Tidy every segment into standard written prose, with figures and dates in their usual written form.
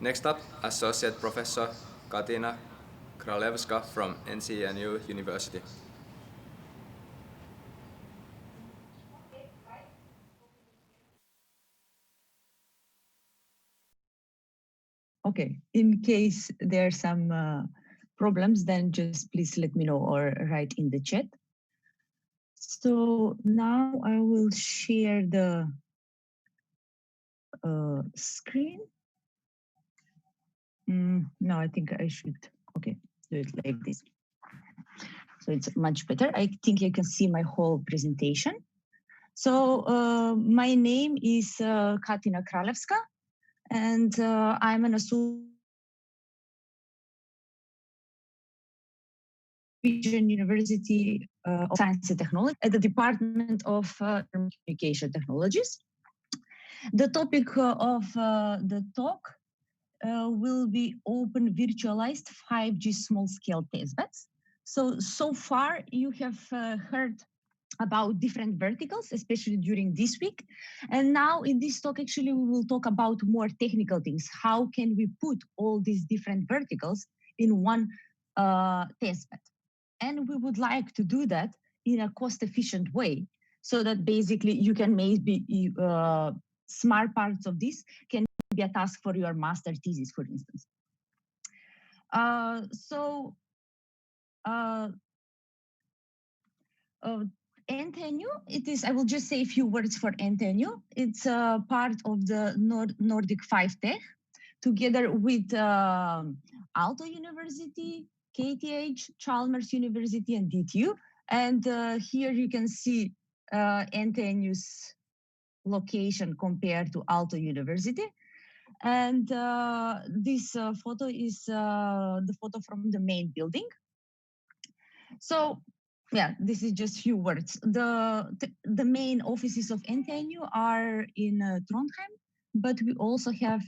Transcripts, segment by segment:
Next up, Associate Professor Katina Kralevska from NTNU University. Okay, in case there are some problems, then just please let me know or write in the chat. So now I will share the screen. No, I think I should, okay, do it like this. So it's much better. I think you can see my whole presentation. So my name is Katina Kralevska, and I'm an associate University of Science and Technology at the Department of Communication Technologies. The topic of the talk will be open virtualized 5G small-scale testbeds. So far you have heard about different verticals, especially during this week. And now in this talk, actually, we will talk about more technical things. How can we put all these different verticals in one testbed? And we would like to do that in a cost-efficient way, so that basically you can maybe smart parts of this can be a task for your master thesis, for instance. NTNU, it is, I will just say a few words for NTNU. It's a part of the Nordic 5 Tech, together with Aalto University, KTH, Chalmers University, and DTU. And here you can see NTNU's location compared to Aalto University. And this photo is the photo from the main building. So yeah, this is just few words. The main offices of NTNU are in Trondheim, but we also have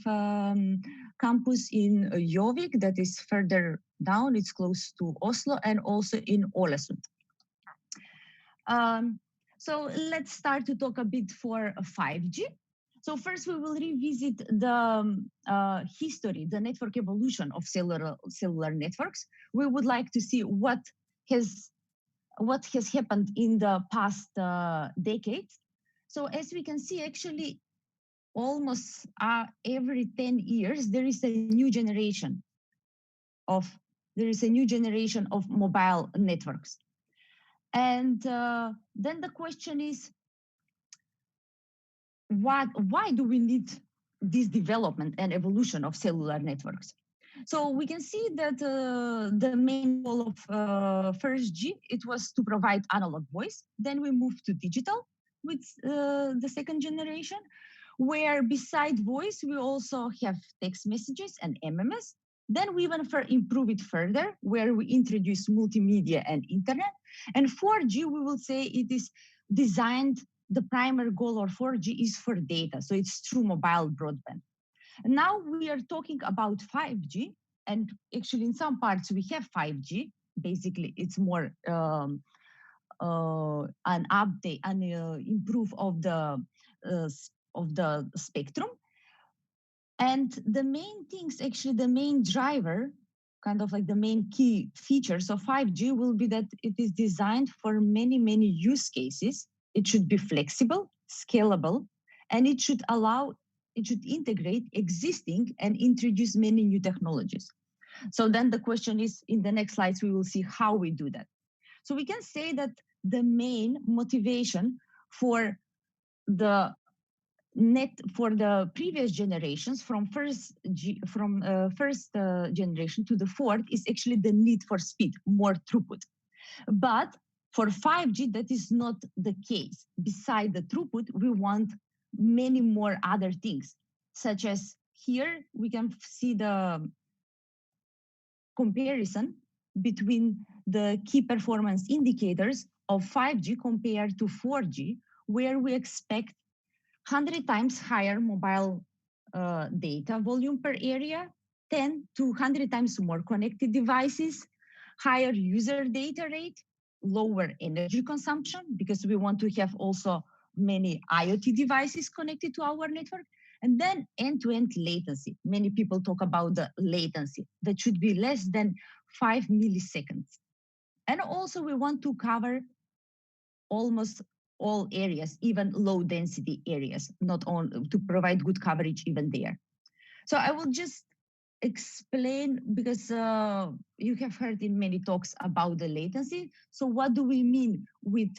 campus in Gjøvik that is further down. It's close to Oslo, and also in Ålesund. So let's start to talk a bit for 5G. So first we will revisit the history, the network evolution of cellular networks. We would like to see what has happened in the past decades. So as we can see, actually, almost every 10 years, there is a new generation of mobile networks. And then the question is, why do we need this development and evolution of cellular networks? So we can see that the main goal of first G, it was to provide analog voice. Then we moved to digital with the second generation, where beside voice, we also have text messages and MMS. Then we even improve it further, where we introduce multimedia and internet. And 4G, we will say it is designed, the primary goal of 4G is for data. So it's through mobile broadband. Now we are talking about 5G, and actually in some parts we have 5G. Basically, it's more an update and improve of the spectrum. And the main things, actually the main driver, kind of like the main key features of 5G will be that it is designed for many, many use cases. It should be flexible, scalable, and it should integrate existing and introduce many new technologies. So then the question is, in the next slides, we will see how we do that. So we can say that the main motivation for the previous generations, from first generation to the fourth, is actually the need for speed, more throughput. But for 5G, that is not the case. Beside the throughput, we want many more other things, such as here we can see the comparison between the key performance indicators of 5G compared to 4G, where we expect 100 times higher mobile data volume per area, 10 to 100 times more connected devices, higher user data rate, lower energy consumption, because we want to have also many IoT devices connected to our network, And then end-to-end latency. Many people talk about the latency that should be less than 5 milliseconds. And also we want to cover almost all areas, even low density areas, not on to provide good coverage even there. So I will just explain, because you have heard in many talks about the latency. So what do we mean with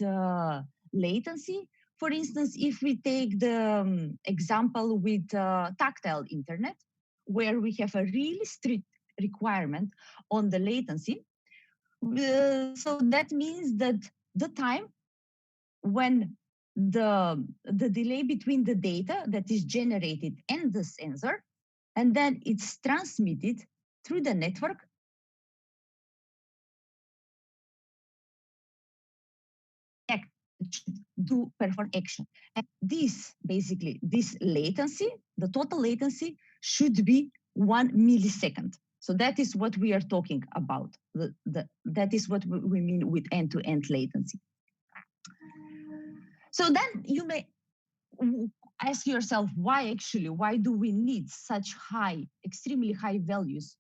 latency? For instance, if we take the example with tactile internet, where we have a really strict requirement on the latency, so that means that the time when the delay between the data that is generated and the sensor, and then it's transmitted through the network, do perform action. And this, basically, this latency, the total latency should be 1 millisecond. So that is what we are talking about. That is what we mean with end-to-end latency. So then you may ask yourself, why do we need such high, extremely high values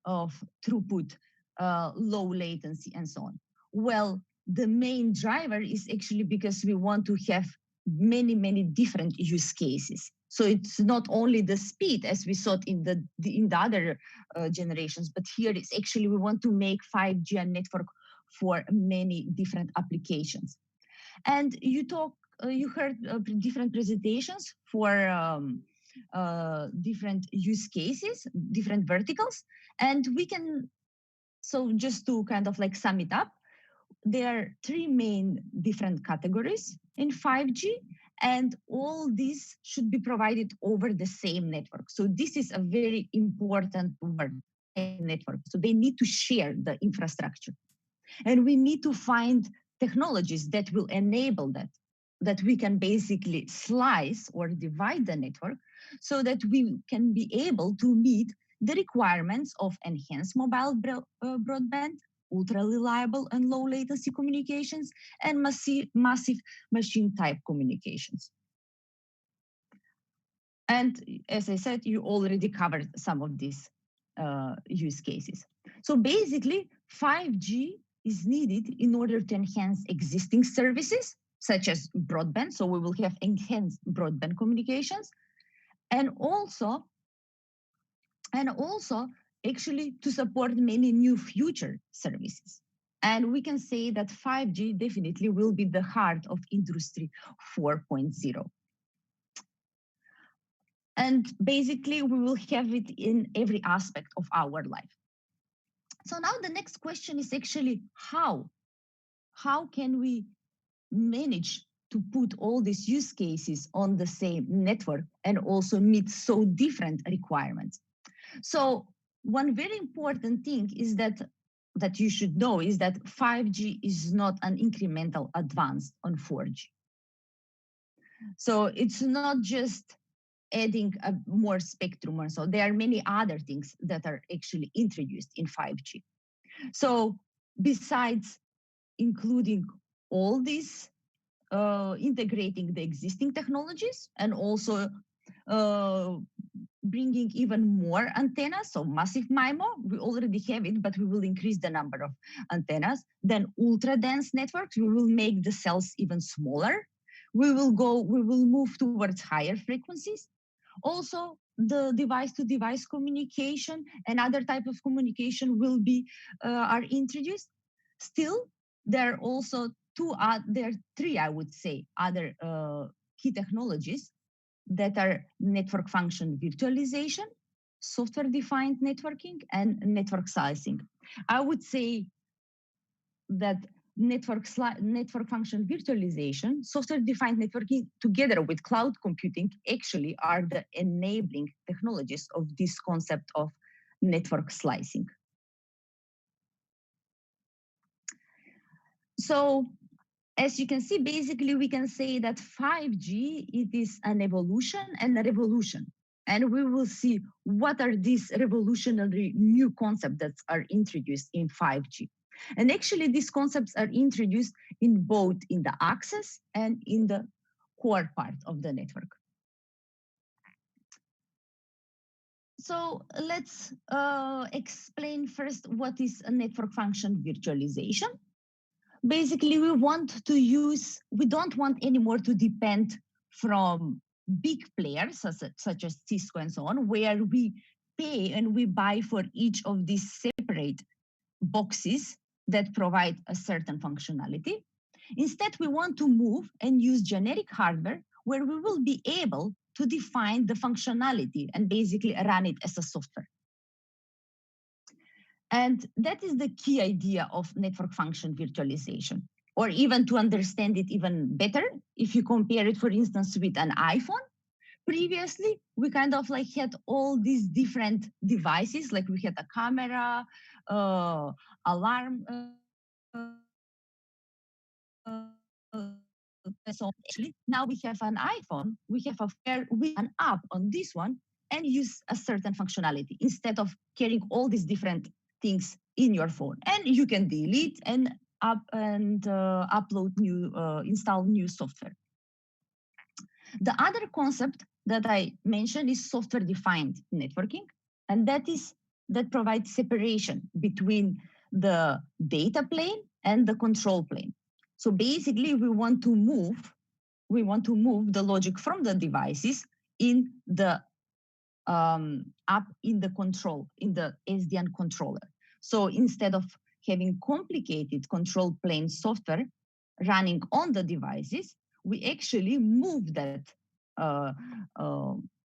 of throughput, low latency, and so on? Well, the main driver is actually because we want to have many, many different use cases. So it's not only the speed as we saw in the other generations, but here it's actually we want to make 5G a network for many different applications. And you heard different presentations for different use cases, different verticals, and we can, so just to kind of like sum it up, there are 3 main different categories in 5G, and all these should be provided over the same network. So this is a very important word, network. So they need to share the infrastructure. And we need to find technologies that will enable that we can basically slice or divide the network so that we can be able to meet the requirements of enhanced mobile broadband, ultra reliable and low latency communications, and massive machine type communications. And as I said, you already covered some of these use cases. So basically, 5G is needed in order to enhance existing services, such as broadband. So we will have enhanced broadband communications, and also actually to support many new future services. And we can say that 5G definitely will be the heart of Industry 4.0. And basically, we will have it in every aspect of our life. So now the next question is actually how? How can we manage to put all these use cases on the same network and also meet so different requirements? So one very important thing is that you should know is that 5G is not an incremental advance on 4G. So it's not just adding a more spectrum or so. There are many other things that are actually introduced in 5G. So besides including all these, integrating the existing technologies and also bringing even more antennas, so massive MIMO, we already have it, but we will increase the number of antennas. Then ultra dense networks, we will make the cells even smaller. We will move towards higher frequencies. Also, the device-to-device communication and other type of communication will be are introduced. Still, there are also there are 3, I would say, other key technologies that are network function virtualization, software-defined networking, and network slicing. I would say that network function virtualization, software-defined networking, together with cloud computing, actually are the enabling technologies of this concept of network slicing. So, as you can see, basically we can say that 5G, it is an evolution and a revolution. And we will see what are these revolutionary new concepts that are introduced in 5G. And actually these concepts are introduced in both in the access and in the core part of the network. So let's explain first what is a network function virtualization. Basically, we don't want anymore to depend from big players such as Cisco and so on, where we pay and we buy for each of these separate boxes that provide a certain functionality. Instead, we want to move and use generic hardware where we will be able to define the functionality and basically run it as a software. And that is the key idea of network function virtualization. Or even to understand it even better, if you compare it, for instance, with an iPhone, previously we kind of like had all these different devices, like we had a camera, alarm, so actually now we have an iPhone, we have an app on this one and use a certain functionality instead of carrying all these different things in your phone. And you can delete and upload new, install new software. The other concept that I mentioned is software-defined networking, and that provides separation between the data plane and the control plane. So basically, we want to move the logic from the devices in the up in the control, in the SDN controller. So instead of having complicated control plane software running on the devices, we actually move that uh,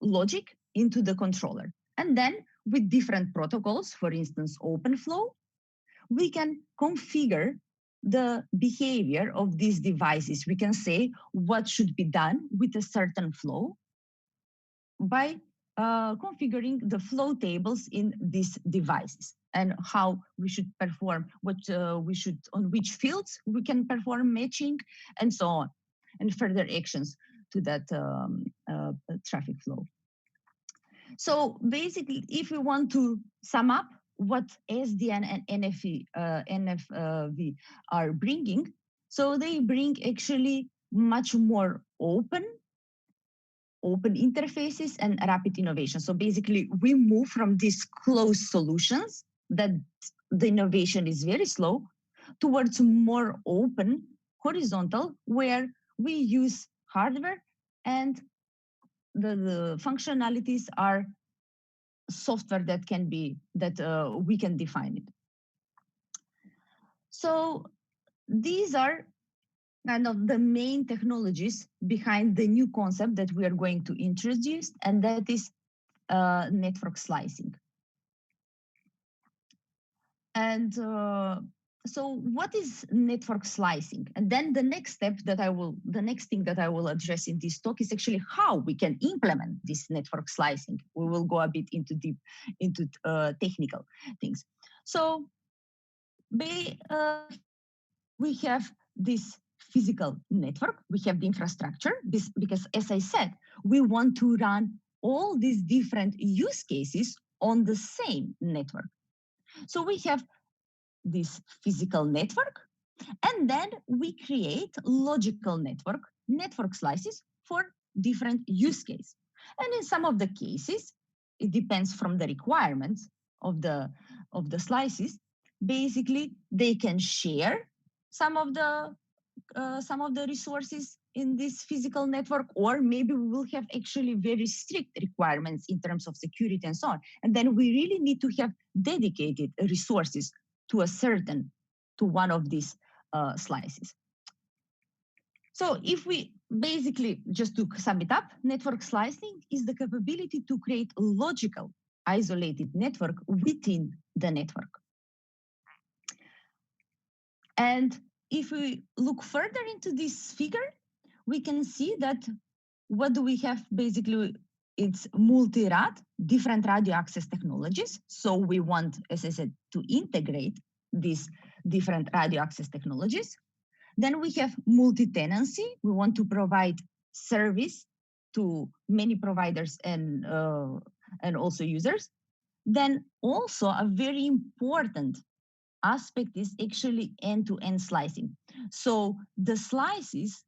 logic into the controller. And then with different protocols, for instance, OpenFlow, we can configure the behavior of these devices. We can say what should be done with a certain flow by configuring the flow tables in these devices and how we should perform, on which fields we can perform matching and so on, and further actions to that traffic flow. So basically, if we want to sum up what SDN and NFV are bringing, so they bring actually much more open interfaces and rapid innovation. So basically, we move from these closed solutions that the innovation is very slow towards more open, horizontal, where we use hardware and the functionalities are software that we can define it. So these are kind of the main technologies behind the new concept that we are going to introduce, and that is network slicing. And so what is network slicing? And then the next thing that I will address in this talk is actually how we can implement this network slicing. We will go a bit into technical things. So we have this physical network, we have the infrastructure, because as I said, we want to run all these different use cases on the same network. So we have this physical network, and then we create logical network slices for different use cases. And in some of the cases, it depends from the requirements of the slices. Basically, they can share some of the resources in this physical network, or maybe we will have actually very strict requirements in terms of security and so on. And then we really need to have dedicated resources to one of these slices. So if we basically, just to sum it up, network slicing is the capability to create a logical isolated network within the network. And if we look further into this figure, we can see that what do we have basically? It's multi-rad, different radio access technologies. So we want, as I said, to integrate these different radio access technologies. Then we have multi-tenancy. We want to provide service to many providers and also users. Then also a very important aspect is actually end-to-end slicing. So the slices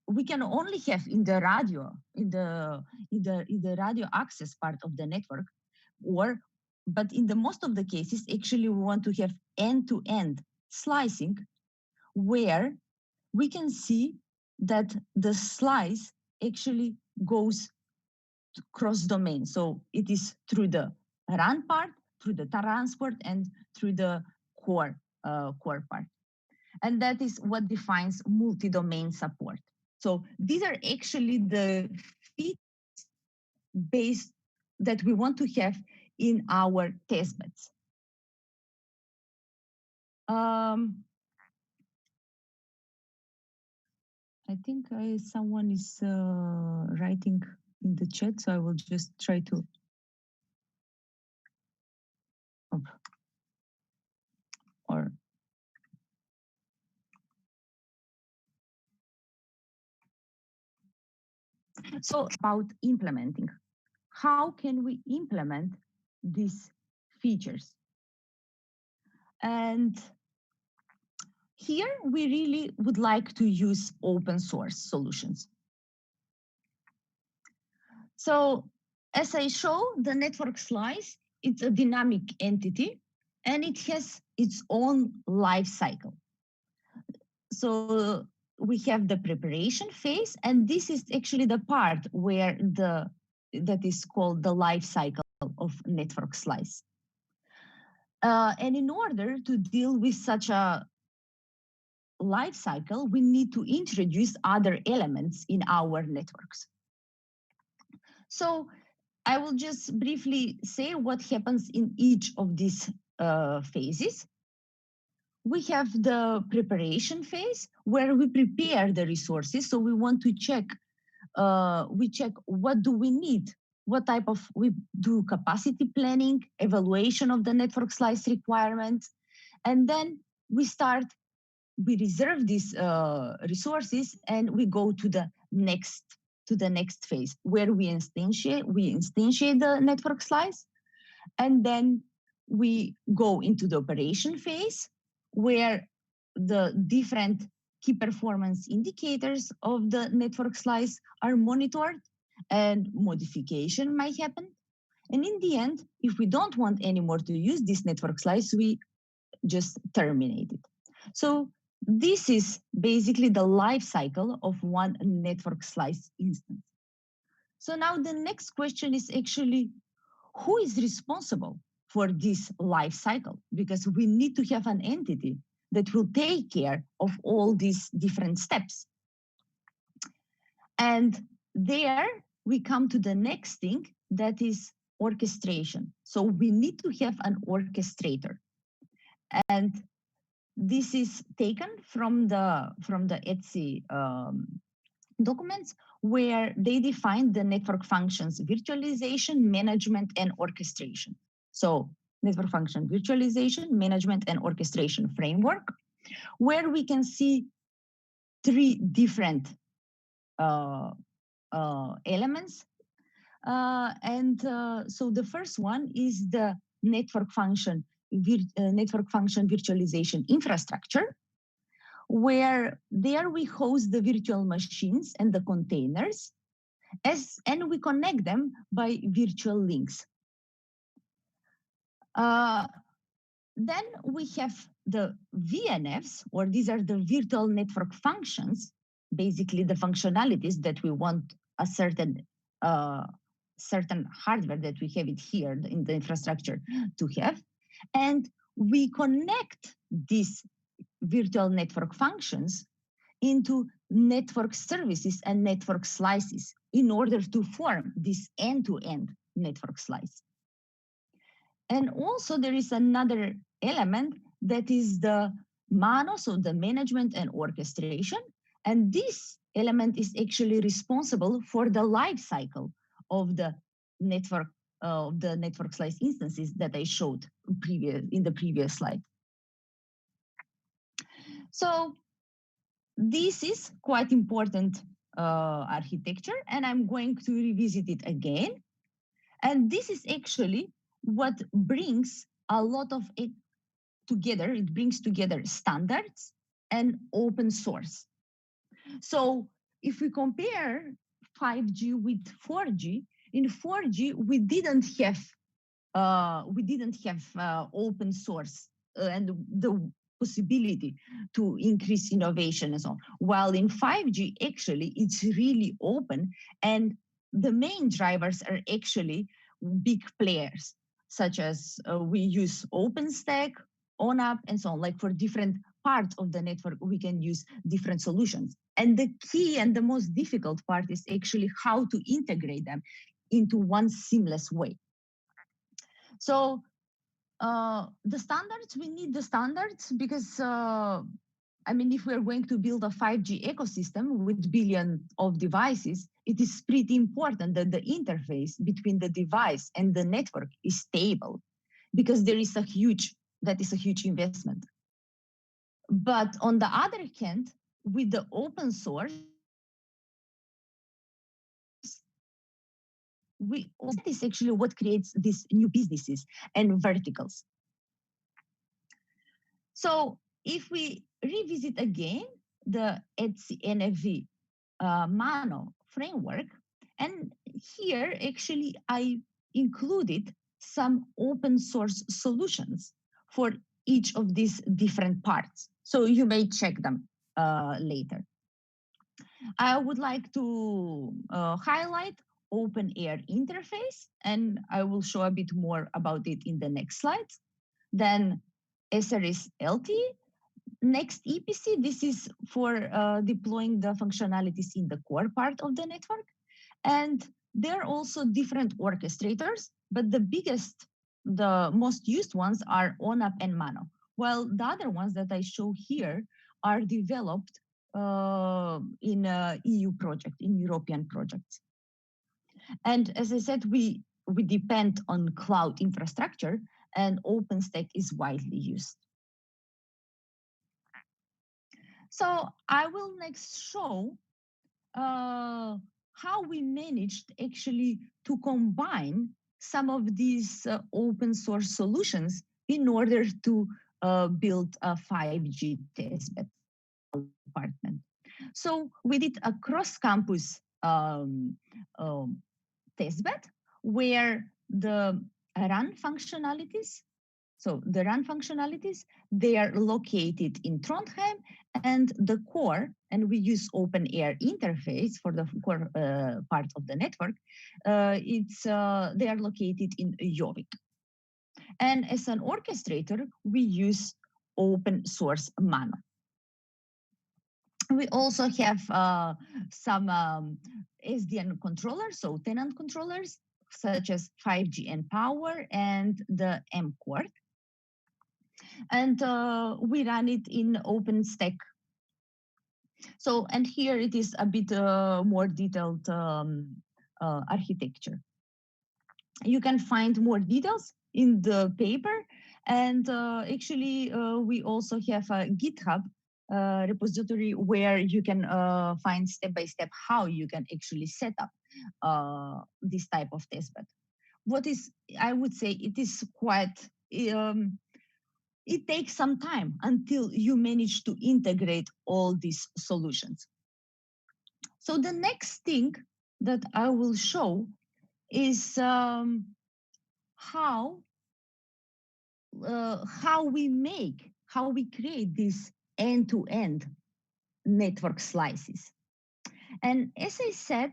we can only have in the radio, in the radio access part of the network, but in the most of the cases, actually, we want to have end-to-end slicing where we can see that the slice actually goes cross-domain. So it is through the run part, through the transport, and through the core part. And that is what defines multi-domain support. So these are actually the features based that we want to have in our test beds. I think someone is writing in the chat, so I will just try to. Or so about implementing. How can we implement these features? And here we really would like to use open source solutions. So as I show, the network slice, it's a dynamic entity and it has its own life cycle. So we have the preparation phase, and this is actually the part where that is called the life cycle of network slice. And in order to deal with such a life cycle, we need to introduce other elements in our networks. So I will just briefly say what happens in each of these phases. We have the preparation phase where we prepare the resources. So we want to check, we check what do we need, what type of, we do capacity planning, evaluation of the network slice requirements, and then we reserve these resources and we go to the next phase where we instantiate the network slice, and then we go into the operation phase where the different key performance indicators of the network slice are monitored and modification might happen. And in the end, if we don't want anymore to use this network slice, we just terminate it. So this is basically the life cycle of one network slice instance. So now the next question is actually, who is responsible for this life cycle? Because we need to have an entity that will take care of all these different steps. And there we come to the next thing, that is orchestration. So we need to have an orchestrator. And this is taken from the ETSI documents where they define the network functions virtualization, management, and orchestration. So network function virtualization, management, and orchestration framework, where we can see three different elements. So the first one is the network function virtualization infrastructure, where there we host the virtual machines and the containers, and we connect them by virtual links. Then we have the VNFs, or these are the virtual network functions, basically the functionalities that we want a certain hardware that we have it here in the infrastructure to have. And we connect these virtual network functions into network services and network slices in order to form this end-to-end network slice. And also there is another element that is the MANO, so the management and orchestration. And this element is actually responsible for the life cycle of the network slice instances that I showed in the previous slide. So this is quite important architecture, and I'm going to revisit it again. And this is actually what brings a lot of it together. It brings together standards and open source. So if we compare 5G with 4G, in 4G, we didn't have we didn't have open source and the possibility to increase innovation and so on. While in 5G, actually, it's really open, and the main drivers are actually big players, such as we use OpenStack, ONUP, and so on. Like for different parts of the network, we can use different solutions. And the key and the most difficult part is actually how to integrate them into one seamless way. So the standards, we need the standards because, I mean, if we're going to build a 5G ecosystem with billions of devices, it is pretty important that the interface between the device and the network is stable, because that is a huge investment. But on the other hand, with the open source, that is actually what creates these new businesses and verticals. So if we revisit again the ETSI NFV-MANO framework, and here actually I included some open source solutions for each of these different parts. So you may check them later. I would like to highlight open air interface, and I will show a bit more about it in the next slides. Then SRS LTE. Next, EPC, this is for deploying the functionalities in the core part of the network. And there are also different orchestrators, but the most used ones are ONUP and MANO, while the other ones that I show here are developed in EU project, in European projects. And as I said, we depend on cloud infrastructure, and OpenStack is widely used. So I will next show how we managed actually to combine some of these open source solutions in order to build a 5G testbed department. So we did a cross-campus testbed where the run functionalities, they are located in Trondheim, and the core, and we use open air interface for the core part of the network, they are located in Gjøvik. And as an orchestrator, we use open source MANO. We also have some SDN controllers, so tenant controllers, such as 5G and Power and the M-Core. And we run it in OpenStack. So, and here it is a bit more detailed architecture. You can find more details in the paper. And actually, we also have a GitHub repository where you can find step-by-step how you can actually set up this type of testbed. What is, I would say, it is quite, it takes some time until you manage to integrate all these solutions. So the next thing that I will show is how we create these end-to-end network slices. And as I said,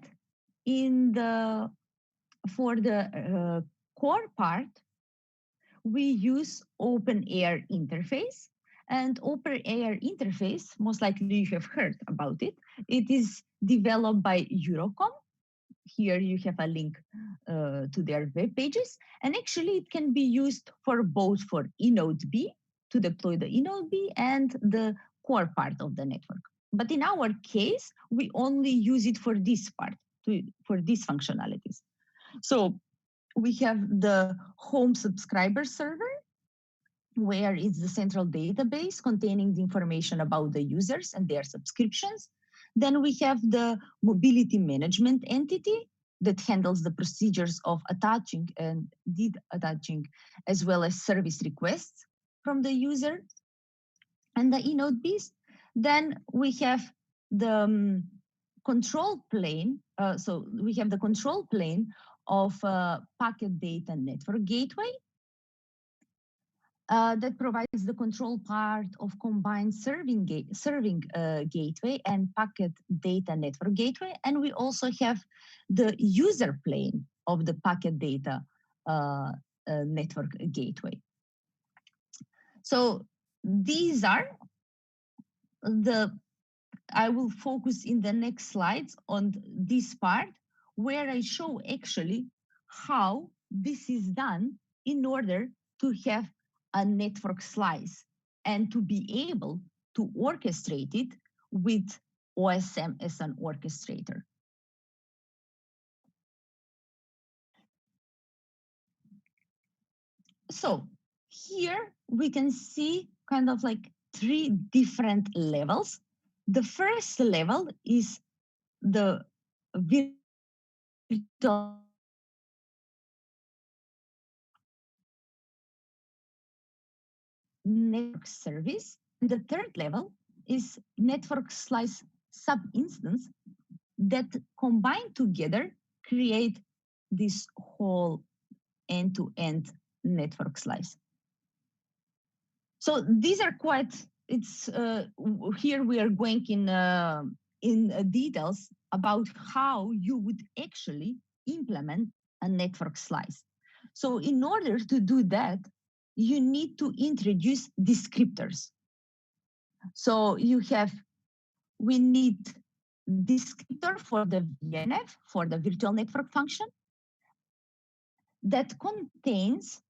for the core part, we use open air interface. And open air interface, most likely you have heard about it. It is developed by Eurocom. Here you have a link to their web pages. And actually it can be used for both for eNode B, to deploy the eNode B, and the core part of the network. But in our case, we only use it for this part, for these functionalities. So we have the home subscriber server, where it's the central database containing the information about the users and their subscriptions. Then we have the mobility management entity that handles the procedures of attaching and detaching, as well as service requests from the user and the eNode Bs. Then we have the control plane. So we have the control plane of packet data network gateway that provides the control part of combined serving gateway and packet data network gateway. And we also have the user plane of the packet data network gateway. So these are I will focus in the next slides on this part where I show actually how this is done in order to have a network slice and to be able to orchestrate it with OSM as an orchestrator. So here we can see kind of like 3 different levels. The first level is the virtual network service. The third level is network slice sub-instance that combined together create this whole end-to-end network slice. So these are quite, here we are going in details about how you would actually implement a network slice. So in order to do that, you need to introduce descriptors. So we need descriptor for the VNF, for the virtual network function, that contains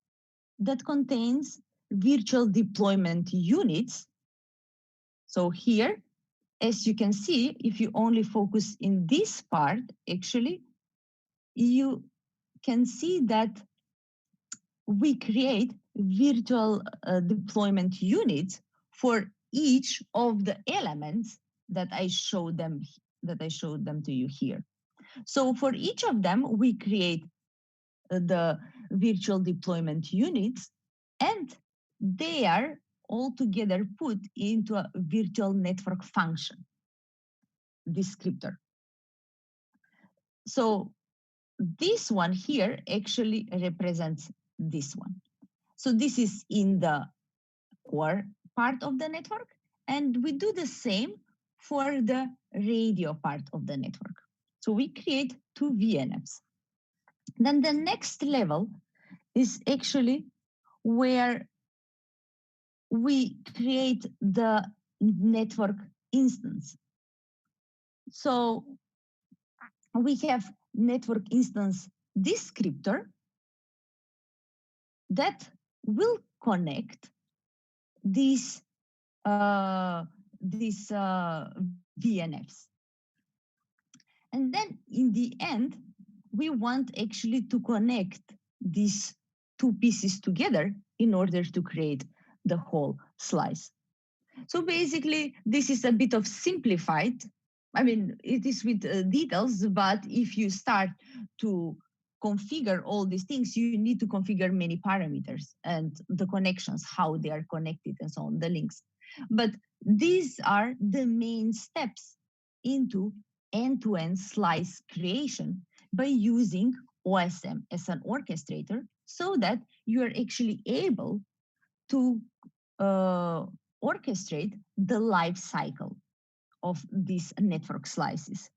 virtual deployment units. So here, as you can see, if you only focus in this part, actually, you can see that we create virtual deployment units for each of the elements that I showed them to you here. So for each of them, we create the virtual deployment units, and they are all together put into a virtual network function descriptor. So this one here actually represents this one. So this is in the core part of the network, and we do the same for the radio part of the network. So we create 2 VNFs. Then the next level is actually where we create the network instance. So we have network instance descriptor that will connect these VNFs. And then in the end, we want actually to connect these 2 pieces together in order to create the whole slice. So basically, this is a bit of simplified. I mean, it is with details, but if you start to configure all these things, you need to configure many parameters and the connections, how they are connected and so on, the links. But these are the main steps into end-to-end slice creation by using OSM as an orchestrator so that you are actually able to orchestrate the life cycle of these network slices.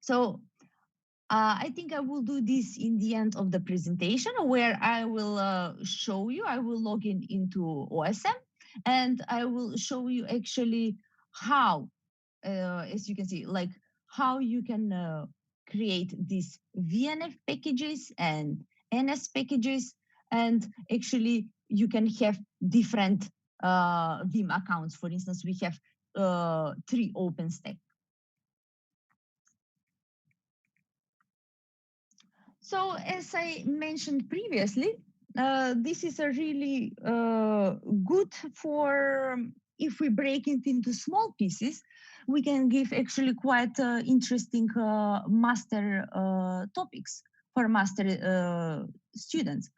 So I think I will do this in the end of the presentation where I will show you, I will log in into OSM and I will show you actually how, as you can see, like how you can create these VNF packages and NS packages, and actually you can have different Vim accounts. For instance, we have 3 OpenStack. So as I mentioned previously, this is a really good for if we break it into small pieces, we can give actually quite interesting master topics for master students.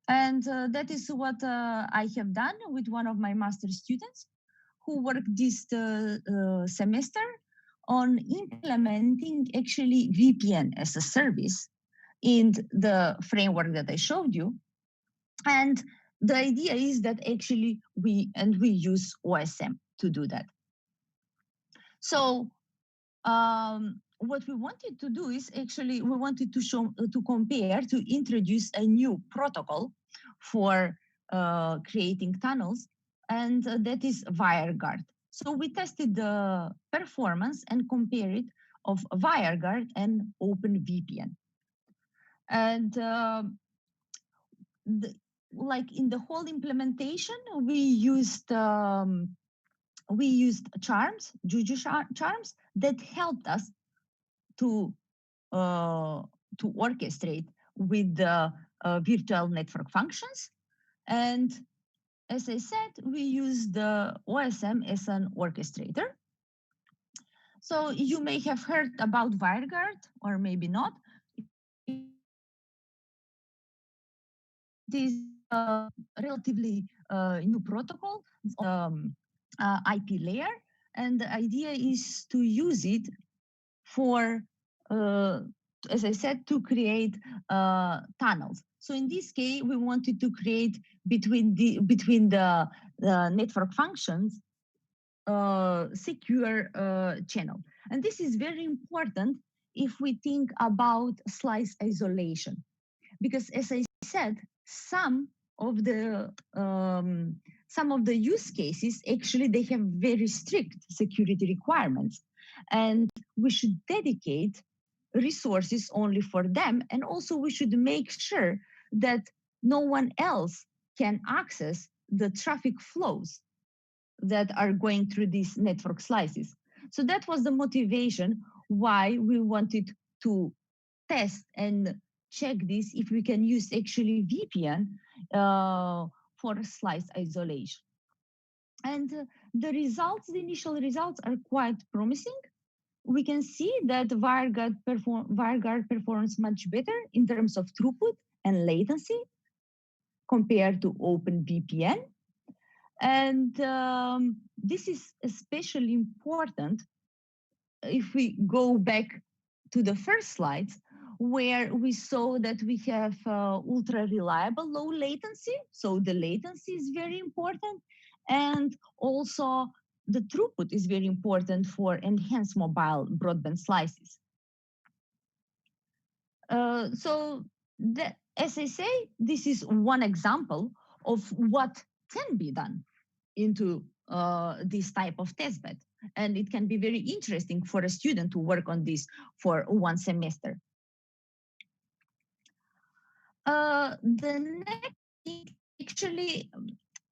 And that is what I have done with one of my master students who worked this semester on implementing actually VPN as a service in the framework that I showed you. And the idea is that actually we use OSM to do that. So what we wanted to do is actually we wanted to compare, to introduce a new protocol for creating tunnels, and that is WireGuard. So we tested the performance and compare it of WireGuard and OpenVPN. And like in the whole implementation, we used charms, Juju charms, that helped us to orchestrate with the virtual network functions. And as I said, we use the OSM as an orchestrator. So you may have heard about WireGuard, or maybe not. It is a relatively new protocol IP layer, and the idea is to use it for, as I said, to create tunnels. So in this case, we wanted to create between the network functions secure channel. And this is very important if we think about slice isolation, because as I said, some of the use cases actually they have very strict security requirements, and we should dedicate resources only for them, and also we should make sure that no one else can access the traffic flows that are going through these network slices. So that was the motivation why we wanted to test and check this if we can use actually VPN for slice isolation. And the initial results are quite promising. We can see that WireGuard performs much better in terms of throughput and latency compared to OpenVPN. And this is especially important if we go back to the first slides, where we saw that we have ultra reliable low latency. So the latency is very important. And also the throughput is very important for enhanced mobile broadband slices. So as I say, this is one example of what can be done into this type of testbed. And it can be very interesting for a student to work on this for one semester. The next thing, actually,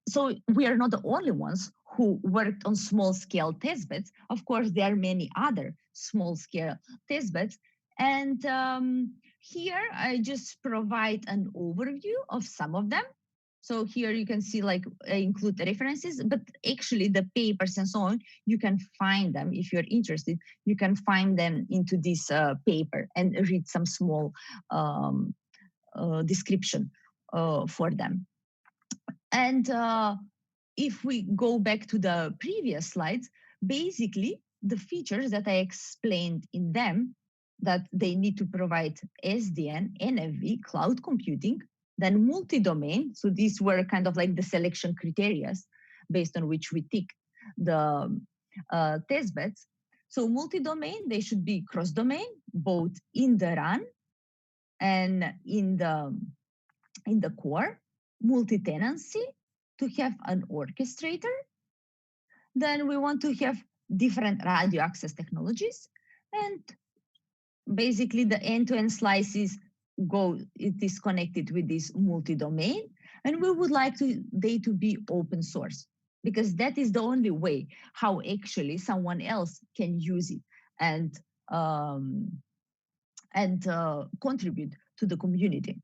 so we are not the only ones who worked on small-scale testbeds. Of course, there are many other small-scale testbeds. And here I just provide an overview of some of them. So here you can see, like, I include the references, but actually the papers and so on, you can find them if you're interested. You can find them into this paper and read some small description for them. And if we go back to the previous slides, basically the features that I explained in them, that they need to provide SDN, NFV, cloud computing, then multi-domain. So these were kind of like the selection criteria based on which we tick the test beds. So multi-domain, they should be cross-domain, both in the run and in the core. Multi-tenancy, to have an orchestrator. Then we want to have different radio access technologies, and basically the end-to-end slices it is connected with this multi-domain, and we would like they to be open source, because that is the only way how actually someone else can use it and contribute to the community.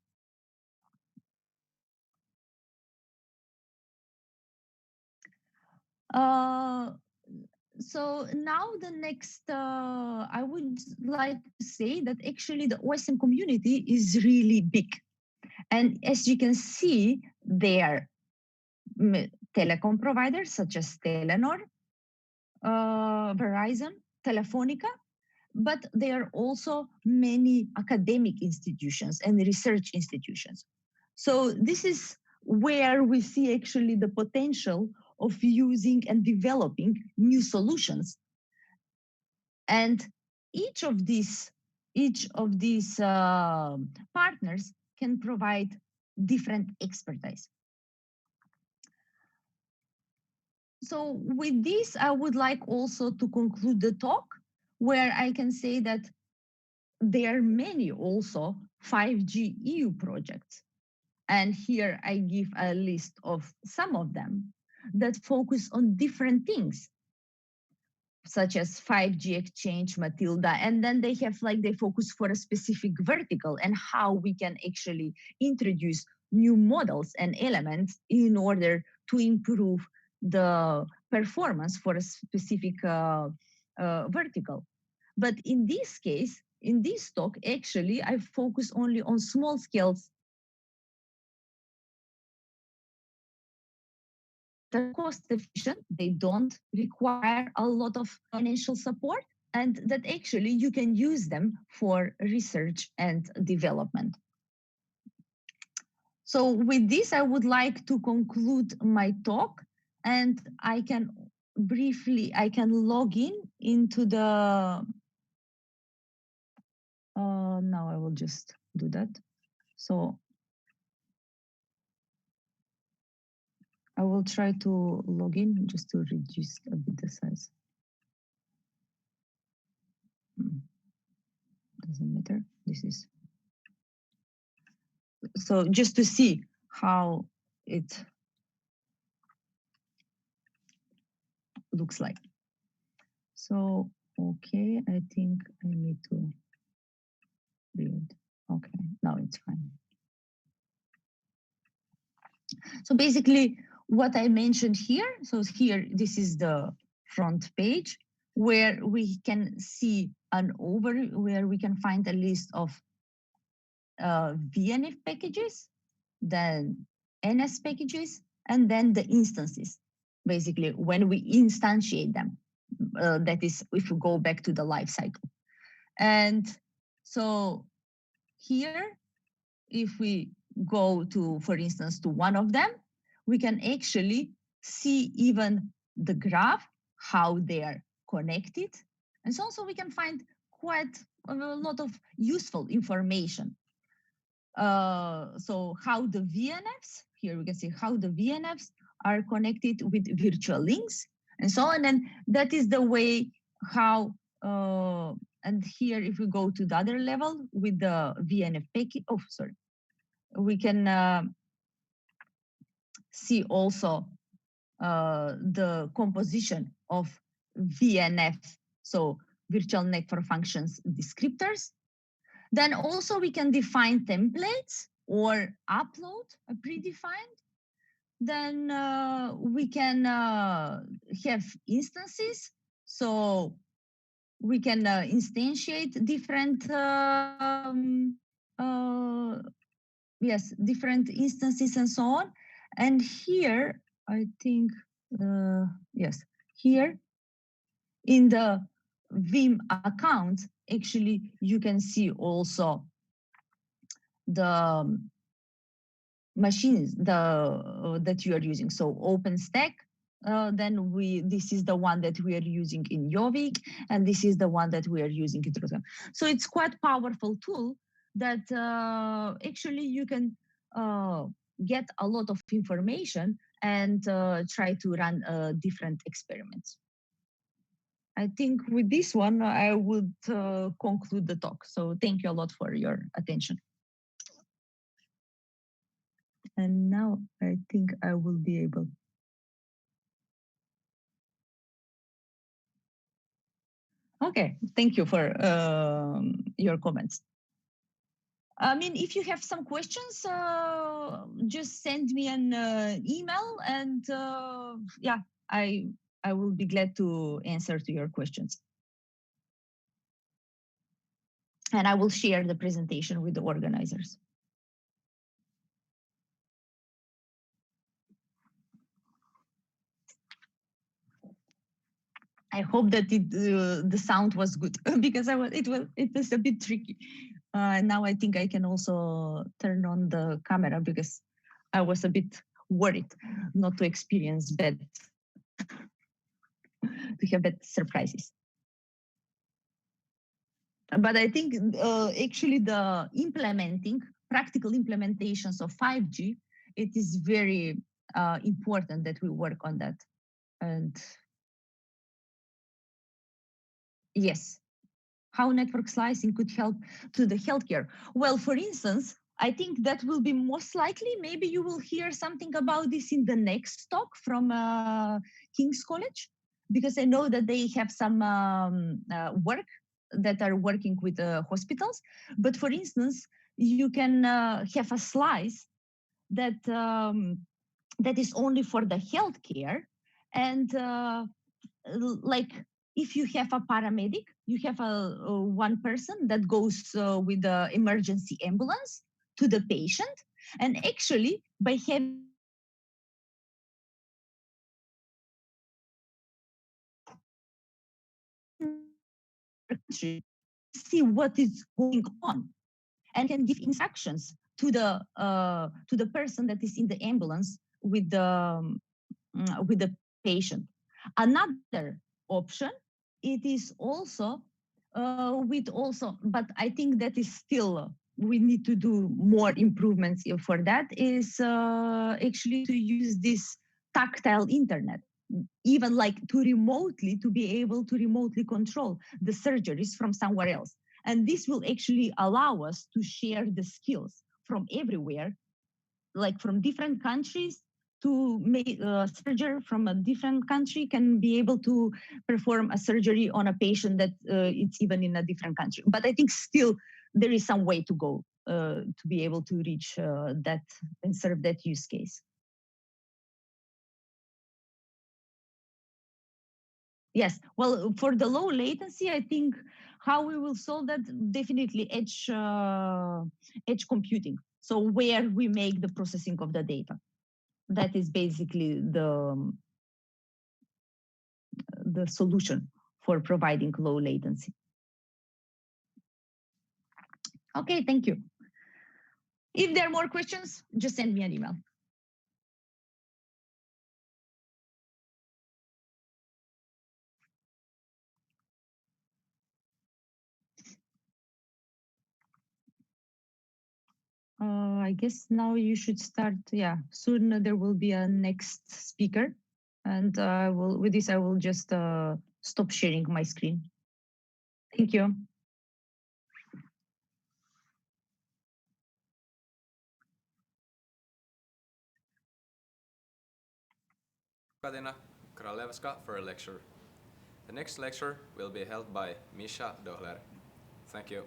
So now the next, I would like to say that actually the OSM community is really big. And as you can see, there are telecom providers such as Telenor, Verizon, Telefonica, but there are also many academic institutions and research institutions. So this is where we see actually the potential of using and developing new solutions. And each of these partners can provide different expertise. So with this, I would like also to conclude the talk, where I can say that there are many also 5G EU projects. And here I give a list of some of them that focus on different things, such as 5G exchange, Matilda, and then they have they focus for a specific vertical and how we can actually introduce new models and elements in order to improve the performance for a specific vertical. But in this case, in this talk, actually, I focus only on small scales that are cost efficient, they don't require a lot of financial support, and that actually you can use them for research and development. So with this, I would like to conclude my talk, and I can log in into the, now I will just do that. So I will try to log in just to reduce a bit the size. Doesn't matter, this is. So just to see how it looks like. So, okay, I think I need to read. Okay, now it's fine. So basically what I mentioned here, so here, this is the front page where we can see where we can find a list of VNF packages, then NS packages, and then the instances, basically when we instantiate them. That is, if we go back to the life cycle. And so here, if we go to, for instance, to one of them, we can actually see even the graph, how they are connected. And so also we can find quite a lot of useful information. So how the VNFs, here we can see how the VNFs are connected with virtual links and so on. And that is the way how, and here if we go to the other level with the VNF package, oh, sorry, we can see also the composition of VNF, so virtual network functions descriptors. Then also we can define templates or upload a predefined. Then we can have instances. So we can instantiate different, different instances and so on. And here, I think, yes, here in the Vim account, actually, you can see also the machines that you are using. So OpenStack, then this is the one that we are using in Jovic, and this is the one that we are using in Trojan. So it's quite powerful tool that actually you can get a lot of information and try to run different experiments. I think with this one, I would conclude the talk. So thank you a lot for your attention. And now I think I will be able. Okay, thank you for your comments. I mean, if you have some questions, just send me an email, and yeah, I will be glad to answer to your questions. And I will share the presentation with the organizers. I hope that the sound was good because it was a bit tricky. Now I think I can also turn on the camera because I was a bit worried not to experience to have bad surprises. But I think actually the practical implementations of 5G, it is very important that we work on that. And yes, how network slicing could help to the healthcare. Well, for instance, I think that will be most likely, maybe you will hear something about this in the next talk from King's College, because I know that they have some work that are working with hospitals. But for instance, you can have a slice that that is only for the healthcare, and like if you have a paramedic, you have a one person that goes with the emergency ambulance to the patient, and actually by having see what is going on and can give instructions to the person that is in the ambulance with the patient. Another option, it is also but I think that is still we need to do more improvements for that. Is actually to use this tactile internet, even like to be able to remotely control the surgeries from somewhere else. And this will actually allow us to share the skills from everywhere, like from different countries, to make a surgeon from a different country can be able to perform a surgery on a patient that it's even in a different country. But I think still there is some way to go to be able to reach that and serve that use case. Yes, well, for the low latency, I think how we will solve that, definitely edge computing. So where we make the processing of the data. That is basically the solution for providing low latency. Okay, thank you. If there are more questions, just send me an email. I guess now you should start. Yeah, soon there will be a next speaker, and with this I will just stop sharing my screen. Thank you. Katina Kralevska for a lecture. The next lecture will be held by Misha Dohler. Thank you.